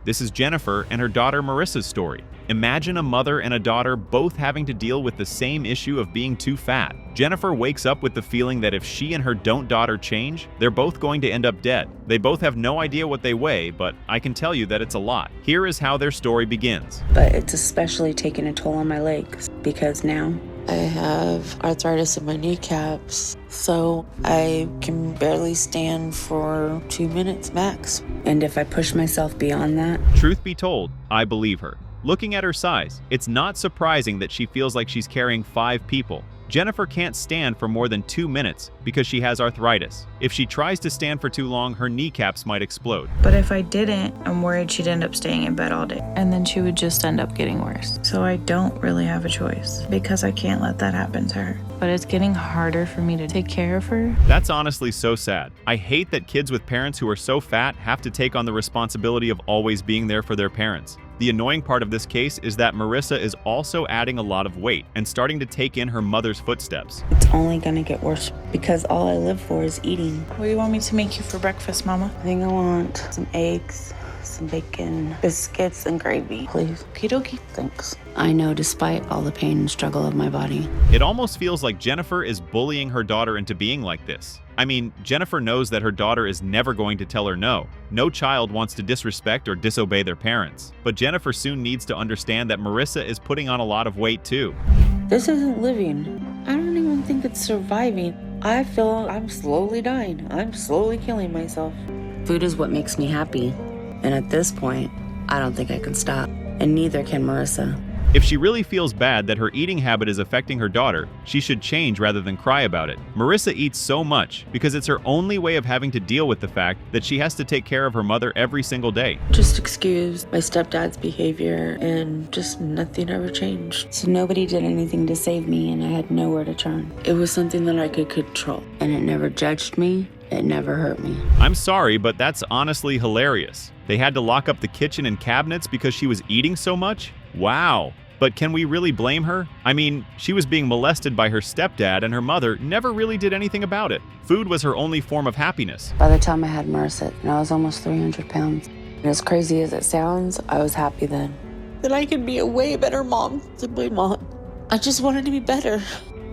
This is Jennifer and her daughter Marissa's story. Imagine a mother and a daughter both having to deal with the same issue of being too fat. Jennifer wakes up with the feeling that if she and her daughter change, they're both going to end up dead. They both have no idea what they weigh, but I can tell you that it's a lot. Here is how their story begins. But it's especially taking a toll on my legs because now I have arthritis in my kneecaps, so I can barely stand for 2 minutes max. and if I push myself beyond that, Truth be told, I believe her. Looking at her size, it's not surprising that she feels like she's carrying 5 people. Jennifer can't stand for more than 2 minutes because she has arthritis. If she tries to stand for too long, her kneecaps might explode. But if I didn't, I'm worried she'd end up staying in bed all day. And then she would just end up getting worse. So I don't really have a choice because I can't let that happen to her. But it's getting harder for me to take care of her. That's honestly so sad. I hate that kids with parents who are so fat have to take on the responsibility of always being there for their parents. The annoying part of this case is that Marissa is also adding a lot of weight and starting to take in her mother's footsteps. it's only gonna get worse because all I live for is eating. What do you want me to make you for breakfast, Mama? I think I want some eggs, some bacon, biscuits, and gravy, please. Okie dokie. Thanks. I know despite all the pain and struggle of my body. It almost feels like Jennifer is bullying her daughter into being like this. I mean, Jennifer knows that her daughter is never going to tell her no. No child wants to disrespect or disobey their parents. But Jennifer soon needs to understand that Marissa is putting on a lot of weight too. This isn't living. I don't even think it's surviving. I feel I'm slowly dying. I'm slowly killing myself. Food is what makes me happy. And at this point, I don't think I can stop. And neither can Marissa. If she really feels bad that her eating habit is affecting her daughter, she should change rather than cry about it. Marissa eats so much because it's her only way of having to deal with the fact that she has to take care of her mother every single day. Just excuse my stepdad's behavior and just nothing ever changed. So nobody did anything to save me and I had nowhere to turn. It was something that I could control. And it never judged me. It never hurt me. I'm sorry, but that's honestly hilarious. They had to lock up the kitchen and cabinets because she was eating so much? Wow. But can we really blame her? I mean, she was being molested by her stepdad and her mother never really did anything about it. Food was her only form of happiness. By the time I had Marissa, I was almost 300 pounds. And as crazy as it sounds, I was happy then. That I could be a way better mom than my mom. I just wanted to be better.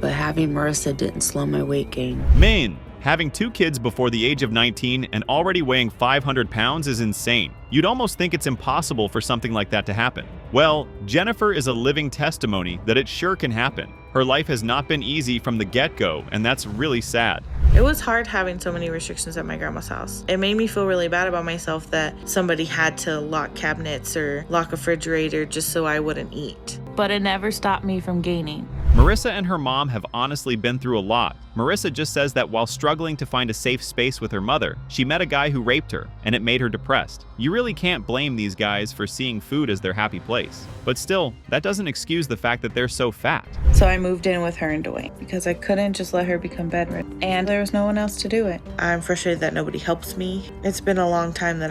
But having Marissa didn't slow my weight gain. Man, having 2 kids before the age of 19 and already weighing 500 pounds is insane. You'd almost think it's impossible for something like that to happen. Well, Jennifer is a living testimony that it sure can happen. Her life has not been easy from the get-go, and that's really sad. It was hard having so many restrictions at my grandma's house. It made me feel really bad about myself that somebody had to lock cabinets or lock a refrigerator just so I wouldn't eat. But it never stopped me from gaining. Marissa and her mom have honestly been through a lot. Marissa just says that while struggling to find a safe space with her mother, she met a guy who raped her, and it made her depressed. You really can't blame these guys for seeing food as their happy place. But still, that doesn't excuse the fact that they're so fat. So I moved in with her and Dwayne because I couldn't just let her become bedridden. And there was no one else to do it. I'm frustrated that nobody helps me. It's been a long time that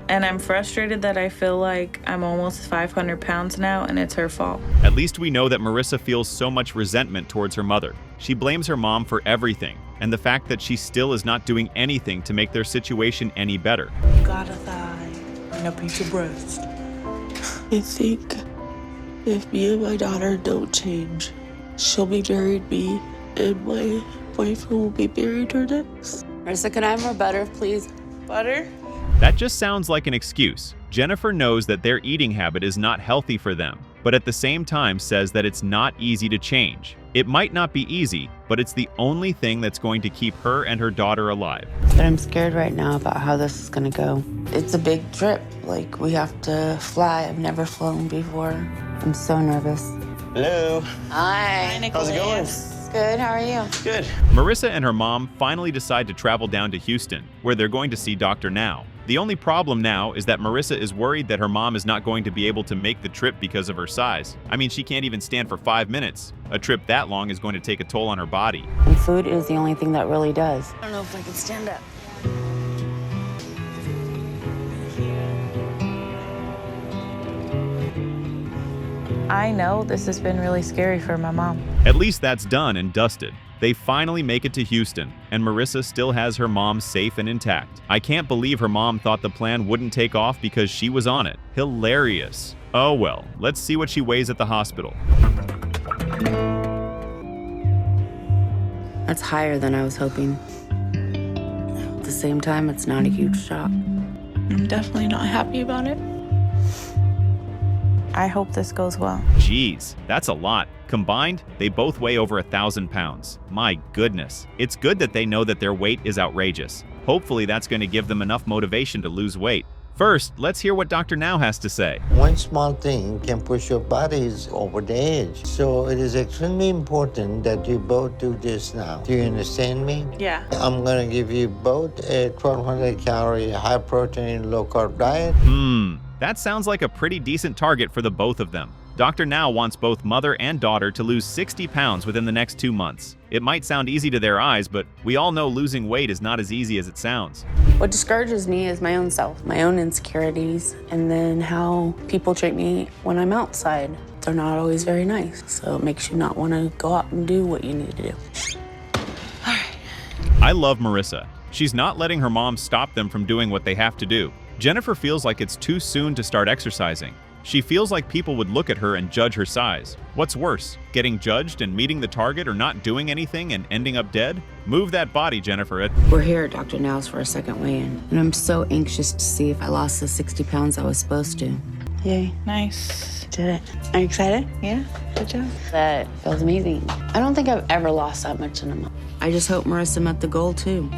And I'm frustrated that I feel like I'm almost 500 pounds now and it's her fault. At least we know that Marissa feels so much resentment towards her mother. She blames her mom for everything, and the fact that she still is not doing anything to make their situation any better. Got a thigh and a piece of breast. I think if me and my daughter don't change, she'll be buried me, and my boyfriend will be buried her next. Marissa, can I have more butter, please? Butter? That just sounds like an excuse. Jennifer knows that their eating habit is not healthy for them, but at the same time says that it's not easy to change. It might not be easy, but it's the only thing that's going to keep her and her daughter alive. But I'm scared right now about how this is gonna go. It's a big trip. Like, we have to fly. I've never flown before. I'm so nervous. Hello. Hi. How's it going? Good, how are you? Good. Marissa and her mom finally decide to travel down to Houston, where they're going to see Dr. Now. The only problem now is that Marissa is worried that her mom is not going to be able to make the trip because of her size. I mean, she can't even stand for 5 minutes. A trip that long is going to take a toll on her body. And food is the only thing that really does. I don't know if I can stand up. I know this has been really scary for my mom. At least that's done and dusted. They finally make it to Houston, and Marissa still has her mom safe and intact. I can't believe her mom thought the plan wouldn't take off because she was on it. Hilarious. Oh well, let's see what she weighs at the hospital. That's higher than I was hoping. At the same time, it's not a huge shock. I'm definitely not happy about it. I hope this goes well. Jeez, that's a lot. Combined, they both weigh over 1,000 pounds. My goodness. It's good that they know that their weight is outrageous. Hopefully that's going to give them enough motivation to lose weight. First, let's hear what Dr. Now has to say. One small thing can push your bodies over the edge. So it is extremely important that you both do this now. Do you understand me? Yeah. I'm going to give you both a 1,200 calorie high protein low carb diet. That sounds like a pretty decent target for the both of them. Dr. Now wants both mother and daughter to lose 60 pounds within the next 2 months. It might sound easy to their eyes, but we all know losing weight is not as easy as it sounds. What discourages me is my own self, my own insecurities, and then how people treat me when I'm outside. They're not always very nice, so it makes you not want to go out and do what you need to do. I love Marissa. She's not letting her mom stop them from doing what they have to do. Jennifer feels like it's too soon to start exercising. She feels like people would look at her and judge her size. What's worse, getting judged and meeting the target or not doing anything and ending up dead? Move that body, Jennifer. We're here at Dr. Now's for a second weigh-in, and I'm so anxious to see if I lost the 60 pounds I was supposed to. Yay, Nice. did it. Are you excited? Yeah, good job. That feels amazing. I don't think I've ever lost that much in a month. I just hope Marissa met the goal too.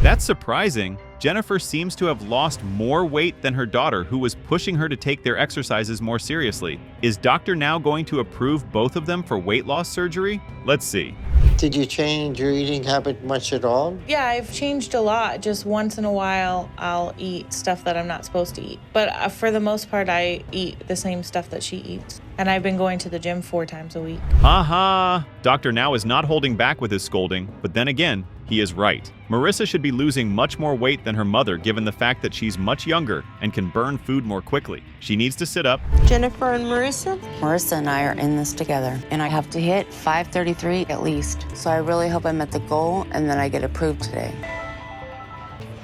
That's surprising. Jennifer seems to have lost more weight than her daughter, who was pushing her to take their exercises more seriously. Is Dr. Now going to approve both of them for weight loss surgery? Let's see. Did you change your eating habit much at all? Yeah, I've changed a lot. Just once in a while, I'll eat stuff that I'm not supposed to eat. But for the most part, I eat the same stuff that she eats. And I've been going to the gym 4 times a week. Haha! Dr. Now is not holding back with his scolding, but then again, he is right. Marissa should be losing much more weight than her mother given the fact that she's much younger and can burn food more quickly. She needs to sit up. Jennifer and Marissa? Marissa and I are in this together, and I have to hit 533 at least. So I really hope I met the goal and that I get approved today.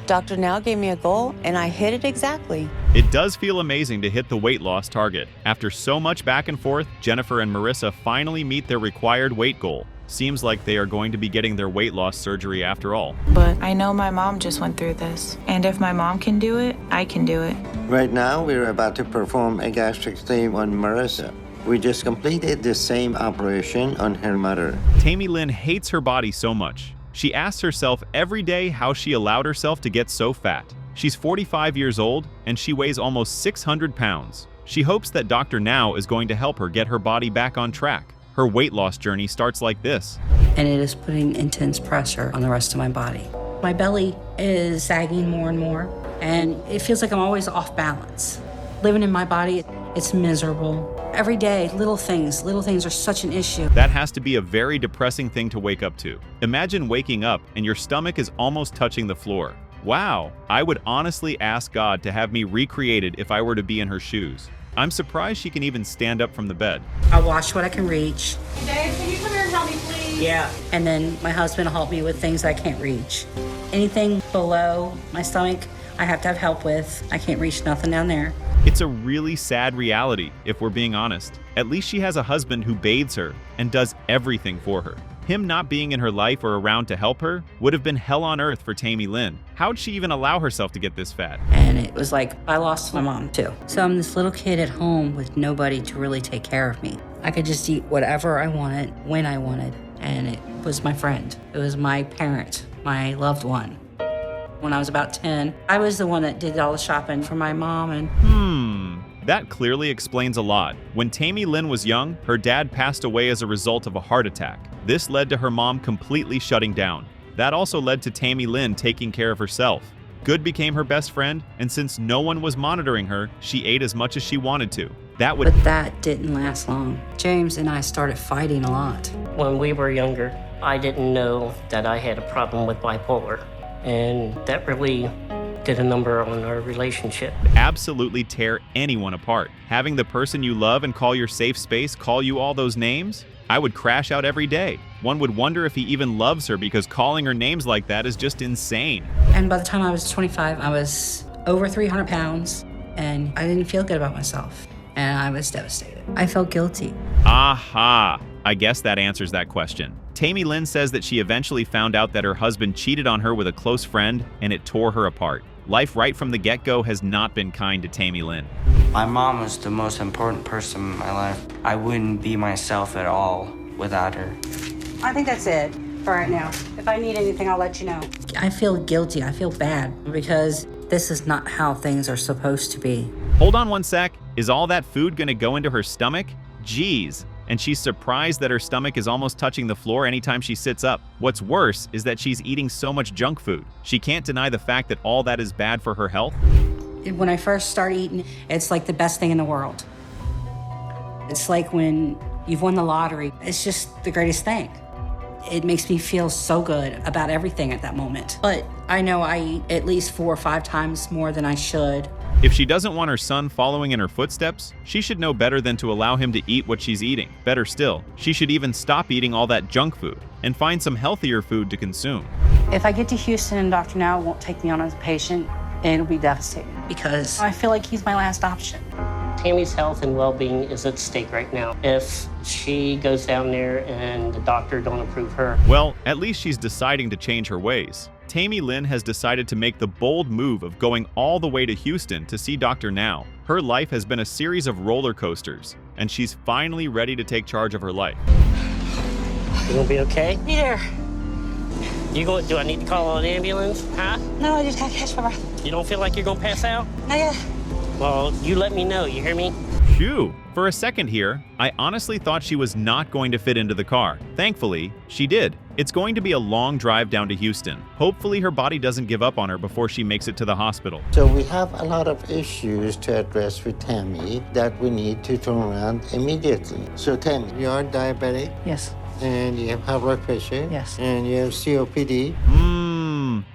Dr. Now gave me a goal, and I hit it exactly. It does feel amazing to hit the weight loss target. After so much back and forth, Jennifer and Marissa finally meet their required weight goal. Seems like they are going to be getting their weight loss surgery after all. But I know my mom just went through this. And if my mom can do it, I can do it. Right now, we're about to perform a gastric sleeve on Marissa. We just completed the same operation on her mother. Tammy Lynn hates her body so much. She asks herself every day how she allowed herself to get so fat. She's 45 years old, and she weighs almost 600 pounds. She hopes that Dr. Now is going to help her get her body back on track. Her weight loss journey starts like this. And it is putting intense pressure on the rest of my body. My belly is sagging more and more, and it feels like I'm always off balance. Living in my body, it's miserable. Every day, little things are such an issue. That has to be a very depressing thing to wake up to. Imagine waking up and your stomach is almost touching the floor. Wow, I would honestly ask God to have me recreated if I were to be in her shoes. I'm surprised she can even stand up from the bed. I watch what I can reach. Dave, can you come here and help me, please? Yeah. And then my husband will help me with things I can't reach. Anything below my stomach, I have to have help with. I can't reach nothing down there. It's a really sad reality, if we're being honest. At least she has a husband who bathes her and does everything for her. Him not being in her life or around to help her would have been hell on earth for Tammy Lynn. How'd she even allow herself to get this fat? And it was like, I lost my mom too. So I'm this little kid at home with nobody to really take care of me. I could just eat whatever I wanted, when I wanted. And it was my friend. It was my parent, my loved one. When I was about 10, I was the one that did all the shopping for my mom and That clearly explains a lot. When Tammy Lynn was young, her dad passed away as a result of a heart attack. This led to her mom completely shutting down. That also led to Tammy Lynn taking care of herself. Good became her best friend, and since no one was monitoring her, she ate as much as she wanted to. That would but that didn't last long. James and I started fighting a lot. When we were younger, I didn't know that I had a problem with bipolar, and that really did a number on our relationship. absolutely tear anyone apart. Having the person you love and call your safe space call you all those names? I would crash out every day. One would wonder if he even loves her because calling her names like that is just insane. And by the time I was 25, I was over 300 pounds, and I didn't feel good about myself, and I was devastated. I felt guilty. Aha! I guess that answers that question. Tammy Lynn says that she eventually found out that her husband cheated on her with a close friend, and it tore her apart. Life right from the get-go has not been kind to Tammy Lynn. My mom was the most important person in my life. I wouldn't be myself at all without her. I think that's it for right now. If I need anything, I'll let you know. I feel guilty. I feel bad because this is not how things are supposed to be. Hold on one sec. Is all that food gonna go into her stomach? Jeez. And she's surprised that her stomach is almost touching the floor anytime she sits up. What's worse is that she's eating so much junk food. She can't deny the fact that all that is bad for her health. When I first start eating, it's like the best thing in the world. It's like when you've won the lottery. It's just the greatest thing. It makes me feel so good about everything at that moment. But I know I eat at least 4 or 5 times more than I should. If she doesn't want her son following in her footsteps, she should know better than to allow him to eat what she's eating. Better still, she should even stop eating all that junk food and find some healthier food to consume. If I get to Houston and Dr. Now won't take me on as a patient, it'll be devastating Because I feel like he's my last option. Tammy's health and well-being is at stake right now. If she goes down there and the doctor don't approve her. Well, at least she's deciding to change her ways. Tammy Lynn has decided to make the bold move of going all the way to Houston to see Dr. Now. Her life has been a series of roller coasters, and she's finally ready to take charge of her life. You gonna be okay? Be there. Do I need to call an ambulance? Huh? No, I just gotta catch my breath. You don't feel like you're gonna pass out? Not yet. Well, you let me know, you hear me? Phew! For a second here, I honestly thought she was not going to fit into the car. Thankfully, she did. It's going to be a long drive down to Houston. Hopefully her body doesn't give up on her before she makes it to the hospital. So we have a lot of issues to address with Tammy that we need to turn around immediately. So Tammy, you are diabetic Yes. and you have high blood pressure. Yes. And you have COPD.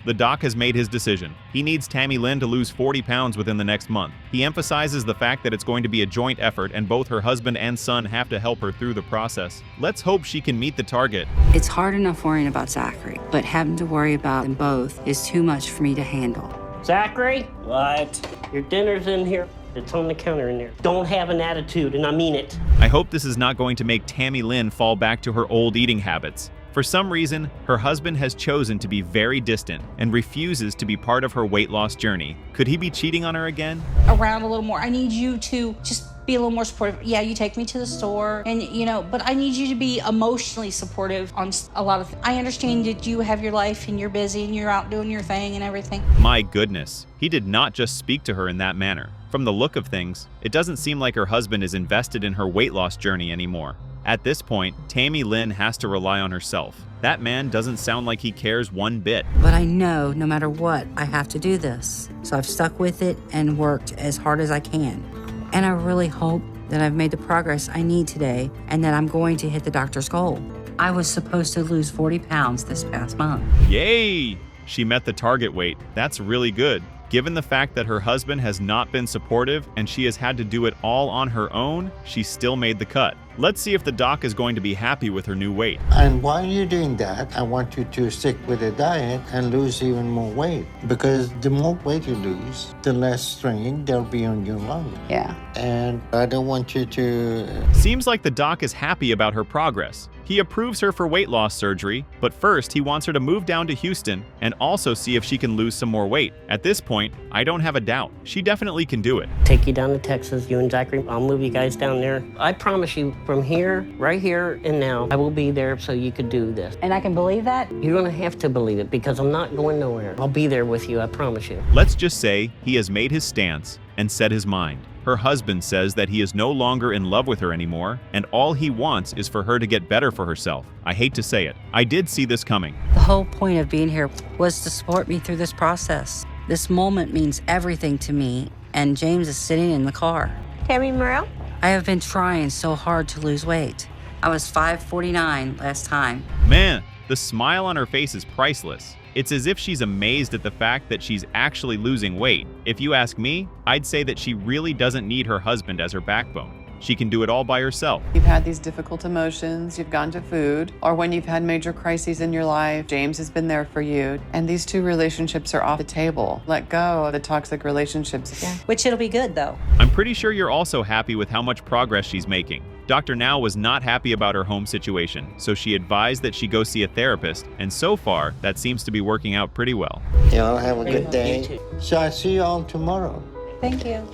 The doc has made his decision. He needs Tammy Lynn to lose 40 pounds within the next month. He emphasizes the fact that it's going to be a joint effort and both her husband and son have to help her through the process. Let's hope she can meet the target. it's hard enough worrying about Zachary, but having to worry about them both is too much for me to handle. Zachary, What? your dinner's in here. It's on the counter in there. Don't have an attitude, and I mean it. I hope this is not going to make Tammy Lynn fall back to her old eating habits. For some reason, her husband has chosen to be very distant and refuses to be part of her weight loss journey. Could he be cheating on her again? Around a little more. I need you to just be a little more supportive. Yeah, you take me to the store and, but I need you to be emotionally supportive on a lot of things. I understand that you have your life and you're busy and you're out doing your thing and everything. My goodness, he did not just speak to her in that manner. From the look of things, it doesn't seem like her husband is invested in her weight loss journey anymore. At this point, Tammy Lynn has to rely on herself. That man doesn't sound like he cares one bit. But I know no matter what, I have to do this. So I've stuck with it and worked as hard as I can. And I really hope that I've made the progress I need today and that I'm going to hit the doctor's goal. I was supposed to lose 40 pounds this past month. Yay! She met the target weight. That's really good. Given the fact that her husband has not been supportive and she has had to do it all on her own, she still made the cut. Let's see if the doc is going to be happy with her new weight. And while you're doing that, I want you to stick with a diet and lose even more weight. Because the more weight you lose, the less strain there'll be on your lung. Yeah. And I don't want you to... Seems like the doc is happy about her progress. He approves her for weight loss surgery, but first he wants her to move down to Houston and also see if she can lose some more weight. At this point, I don't have a doubt. She definitely can do it. Take you down to Texas, you and Zachary. I'll move you guys down there. I promise you, from here, right here and now, I will be there so you could do this. And I can believe that? You're gonna have to believe it because I'm not going nowhere. I'll be there with you, I promise you. Let's just say he has made his stance and set his mind. Her husband says that he is no longer in love with her anymore, and all he wants is for her to get better for herself. I hate to say it. I did see this coming. The whole point of being here was to support me through this process. This moment means everything to me, and James is sitting in the car. Tammy Morrell? I have been trying so hard to lose weight. I was 5'49" last time. Man, the smile on her face is priceless. It's as if she's amazed at the fact that she's actually losing weight. If you ask me, I'd say that she really doesn't need her husband as her backbone. she can do it all by herself. You've had these difficult emotions, you've gone to food, or when you've had major crises in your life, James has been there for you. And these 2 relationships are off the table. Let go of the toxic relationships. Yeah. Which it'll be good though. I'm pretty sure you're also happy with how much progress she's making. Dr. Now was not happy about her home situation, so she advised that she go see a therapist, and so far, that seems to be working out pretty well. Y'all have a good day. So I see you all tomorrow. Thank you.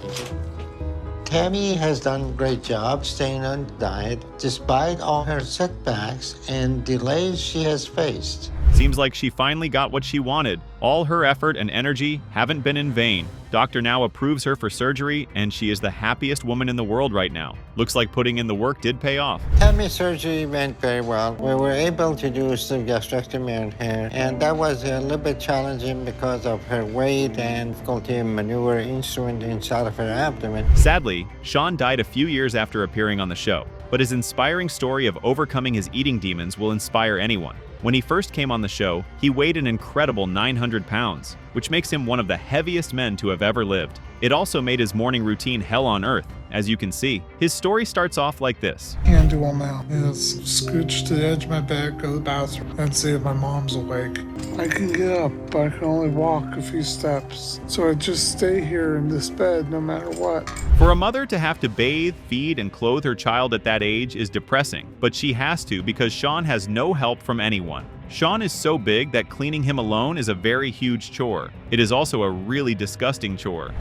Tammy has done a great job staying on diet despite all her setbacks and delays she has faced. Seems like she finally got what she wanted. All her effort and energy haven't been in vain. Dr. Now approves her for surgery, and she is the happiest woman in the world right now. Looks like putting in the work did pay off. Tammy's surgery went very well. We were able to do some gastrectomy on her, and that was a little bit challenging because of her weight and difficulty in maneuver instrument inside of her abdomen. Sadly, Sean died a few years after appearing on the show, but his inspiring story of overcoming his eating demons will inspire anyone. When he first came on the show, he weighed an incredible 900 pounds, which makes him one of the heaviest men to have ever lived. It also made his morning routine hell on earth, as you can see. His story starts off like this. Can't do them now. Is scooch to the edge of my bed, go to the bathroom, and see if my mom's awake. I can get up, but I can only walk a few steps. So I just stay here in this bed no matter what. For a mother to have to bathe, feed, and clothe her child at that age is depressing, but she has to because Sean has no help from anyone. Sean is so big that cleaning him alone is a very huge chore. It is also a really disgusting chore.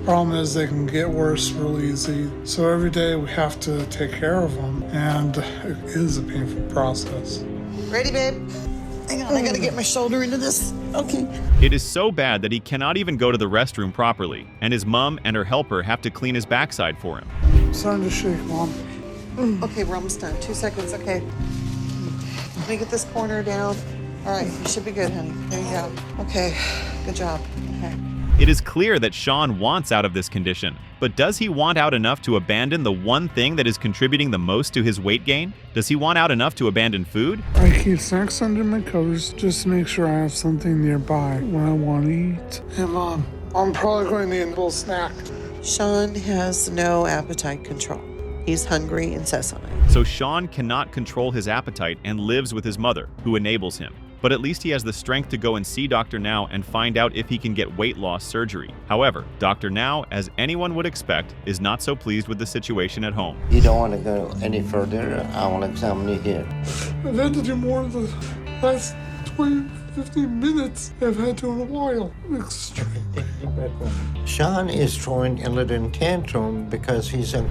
Problem is they can get worse real easy. So every day we have to take care of them, and it is a painful process. Ready, babe? Hang on, I gotta get my shoulder into this. Okay. It is so bad that he cannot even go to the restroom properly, and his mom and her helper have to clean his backside for him. It's starting to shake, Mom. Okay, we're almost done. 2 seconds, okay. Let me get this corner down. All right, you should be good, honey. There you go. Okay, good job. Okay. It is clear that Sean wants out of this condition, but does he want out enough to abandon the one thing that is contributing the most to his weight gain? Does he want out enough to abandon food? I keep snacks under my covers just to make sure I have something nearby when I want to eat. Hey, Mom, I'm probably going to need a little snack. Sean has no appetite control. He's hungry incessantly. So Sean cannot control his appetite and lives with his mother, who enables him. But at least he has the strength to go and see Dr. Now and find out if he can get weight loss surgery. However, Dr. Now, as anyone would expect, is not so pleased with the situation at home. You don't want to go any further, I will examine you here. I've had to do more in the last 20, 15 minutes I've had to in a while. Extremely. Sean is throwing a little tantrum because he's a...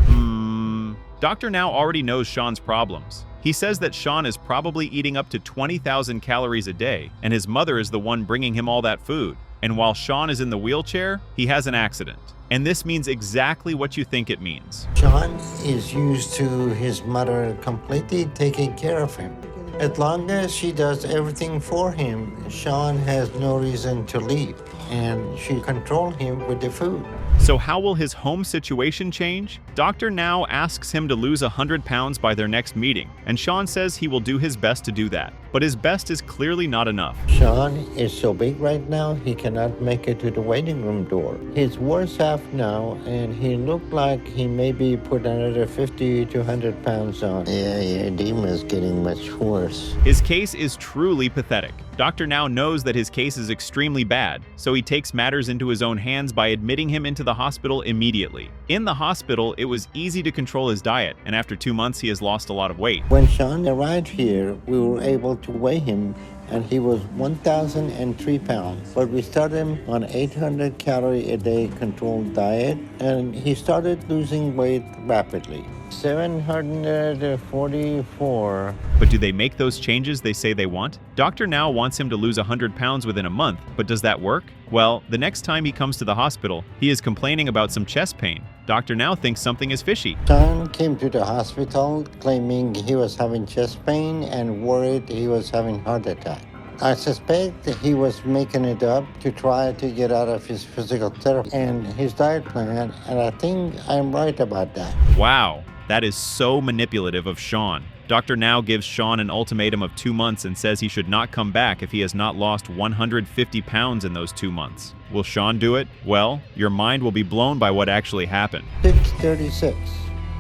Dr. Now already knows Sean's problems. He says that Sean is probably eating up to 20,000 calories a day, and his mother is the one bringing him all that food. And while Sean is in the wheelchair, he has an accident. And this means exactly what you think it means. Sean is used to his mother completely taking care of him. As long as she does everything for him, Sean has no reason to leave, and she controls him with the food. So how will his home situation change? Dr. Now asks him to lose 100 pounds by their next meeting, and Sean says he will do his best to do that. But his best is clearly not enough. Sean is so big right now, he cannot make it to the waiting room door. He's worse off now, and he looked like he maybe put another 50 to 100 pounds on. Yeah, your edema is getting much worse. His case is truly pathetic. Dr. Now knows that his case is extremely bad, so he takes matters into his own hands by admitting him into the hospital immediately. In the hospital, it was easy to control his diet, and after 2 months, he has lost a lot of weight. When Sean arrived here, we were able to weigh him, and he was 1,003 pounds. But we started him on 800 calorie a day controlled diet, and he started losing weight rapidly. 744. But do they make those changes they say they want? Dr. Now wants him to lose 100 pounds within a month, but does that work? Well, the next time he comes to the hospital, he is complaining about some chest pain. Dr. Now thinks something is fishy. Sean came to the hospital claiming he was having chest pain and worried he was having heart attack. I suspect that he was making it up to try to get out of his physical therapy and his diet plan, and I think I'm right about that. Wow, that is so manipulative of Sean. Dr. Now gives Sean an ultimatum of 2 months and says he should not come back if he has not lost 150 pounds in those 2 months. Will Sean do it? Well, your mind will be blown by what actually happened. 6:36.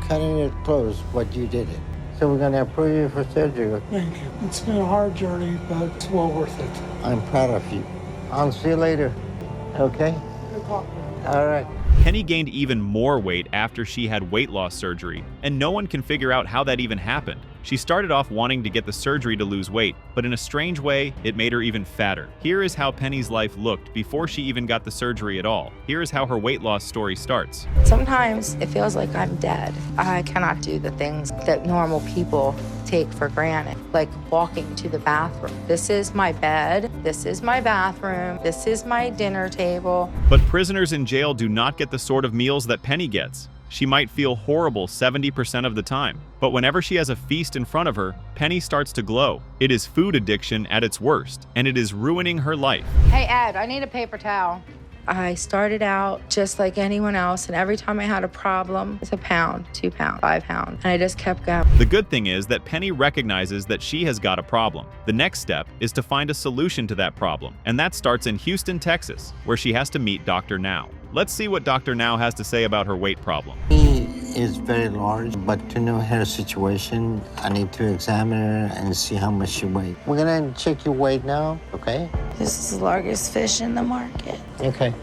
cutting it close, but you did it. So we're gonna approve you for surgery. Thank you. It's been a hard journey, but it's well worth it. I'm proud of you. I'll see you later, okay? Good luck. All right. Penny gained even more weight after she had weight loss surgery, and no one can figure out how that even happened. She started off wanting to get the surgery to lose weight, but in a strange way, it made her even fatter. Here is how Penny's life looked before she even got the surgery at all. Here is how her weight loss story starts. Sometimes it feels like I'm dead. I cannot do the things that normal people take for granted, like walking to the bathroom. This is my bed, this is my bathroom, this is my dinner table. But prisoners in jail do not get the sort of meals that Penny gets. She might feel horrible 70% of the time, but whenever she has a feast in front of her, Penny starts to glow. It is food addiction at its worst, and it is ruining her life. Hey Ed, I need a paper towel. I started out just like anyone else, and every time I had a problem, it's £1, £2, £5, and I just kept going. The good thing is that Penny recognizes that she has got a problem. The next step is to find a solution to that problem, and that starts in Houston, Texas, where she has to meet Dr. Now. Let's see what Dr. Now has to say about her weight problem. He is very large, but to know her situation, I need to examine her and see how much she weighs. We're gonna check your weight now, okay? This is the largest fish in the market. Okay.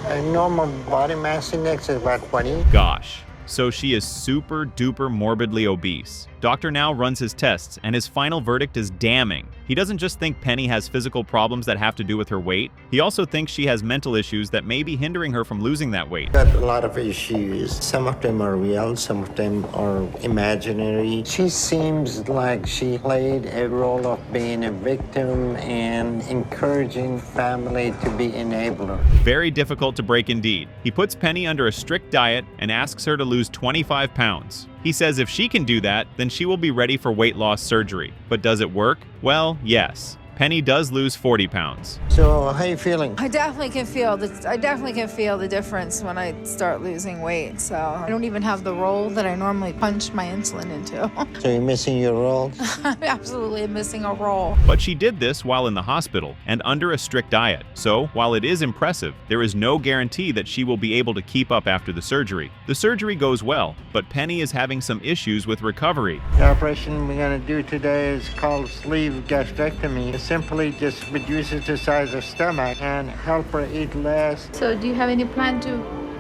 A normal body mass index is about 20. Gosh, so she is super duper morbidly obese. Dr. Now runs his tests, and his final verdict is damning. He doesn't just think Penny has physical problems that have to do with her weight, he also thinks she has mental issues that may be hindering her from losing that weight. Got a lot of issues. Some of them are real, some of them are imaginary. She seems like she played a role of being a victim and encouraging family to be enabler. Very difficult to break indeed. He puts Penny under a strict diet and asks her to lose 25 pounds. He says if she can do that, then she will be ready for weight loss surgery. But does it work? Well, yes. Penny does lose 40 pounds. So, how you feeling? I definitely can feel the difference when I start losing weight. So I don't even have the roll that I normally punch my insulin into. So you're missing your rolls? I'm absolutely missing a roll. But she did this while in the hospital and under a strict diet. So, while it is impressive, there is no guarantee that she will be able to keep up after the surgery. The surgery goes well, but Penny is having some issues with recovery. The operation we're going to do today is called sleeve gastrectomy. It simply just reduces the size of stomach and help her eat less. So do you have any plan to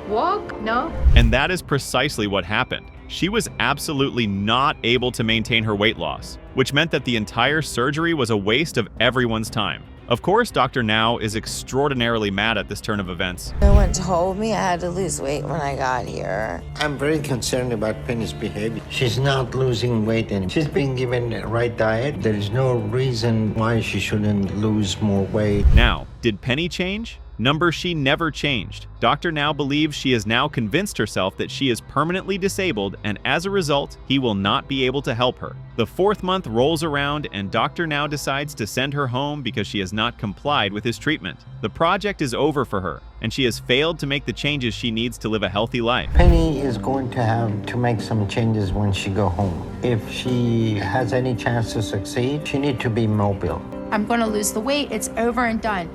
walk? No? And that is precisely what happened. She was absolutely not able to maintain her weight loss, which meant that the entire surgery was a waste of everyone's time. Of course, Dr. Now is extraordinarily mad at this turn of events. No one told me I had to lose weight when I got here. I'm very concerned about Penny's behavior. She's not losing weight anymore. She's being given the right diet. There is no reason why she shouldn't lose more weight. Now, did Penny change? She never changed. Dr. Now believes she has now convinced herself that she is permanently disabled, and as a result, he will not be able to help her. The 4th month rolls around, and Dr. Now decides to send her home because she has not complied with his treatment. The project is over for her, and she has failed to make the changes she needs to live a healthy life. Penny is going to have to make some changes when she goes home. If she has any chance to succeed, she needs to be mobile. I'm going to lose the weight. It's over and done.